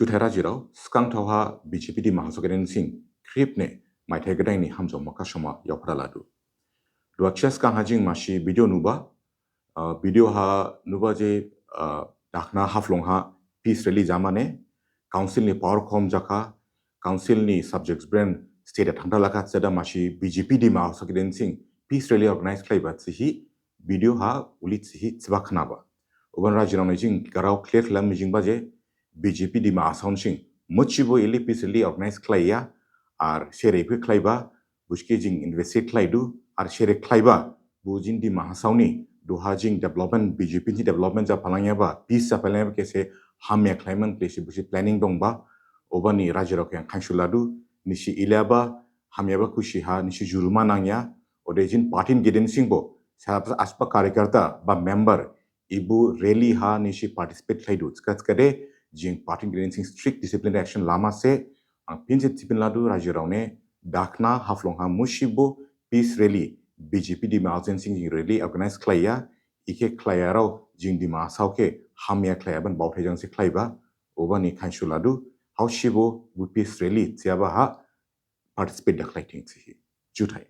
जुथायरा जिराव स्कांथावहा BJP दिमा हासोगेदेन सिंह क्रिपने माइथाय गदायनि हामजो मकाशमा यावफरा लादु दुआखिया स्कांहाजिं माशी वीडियो नुबा वीडियो हा नुबा जे दाखना हाफ्लंहा पीस रैली जामाने काउंसिल नि पावर खम जाखा काउंसिल नि सब्जेक्ट्स ब्रेन स्टेट थांथा लाखा सदा माशी बीजेपी दिमा हासोगेदेन सिंह पीस रैली ऑर्गेनाइज खालायबा तिहि वीडियो हा उली तिहि तिबा खनाबा उबन राजिराव जिं गाराव क्लियर खालाम मिजिं बाजे बीजेपी दिमा आसाउन सिंह मुचिबो इली पीस रैली ऑर्गेनाइज खालाया आर शेरेफे खालायबा बुसके जिं इन्वेस्टिगेट खालायदु आर शेरे खालायबा बुजिन दिमा हासावनि दुहा जिं डेवलपमेंट बीजेपी नि डेवलपमेंट जा फालांगियाबा पीस जा फालांगियाबा केसे हामिया खालायमन केसे बुसि प्लानिंग दंबा ओबानि राजिराव के खांसुलादु निसि इलाबा हामियाबा खुशी हा निसि जुरुमा नांया ओदेजिन पार्टिन गेदेन सिंहबो साबसा आसपा कार्यकर्ता बा मेंबर इबु रैली हा निसि पार्टिसिपेट खालायदु skade जिं पार्टिन गेदेन सिंह स्ट्रिक्ट डिसिप्लिन एक्शन लामा से पिनसे तिपिन लादु राजिरावने दाखना हाफ्लंहा मुशिबो पीस रैली बीजेपी दिमा आउजेन सिंह जिं रैली ऑर्गेनाइज खालाया इके खालायाराव जिं दिमा सावके हामिया खालायाबन बावथायजों से खालायबा ओबानि खांसुलादु हाउसिबो पीस रैली थियाबा हा पार्टिसिपेट खालायथिं जुथाय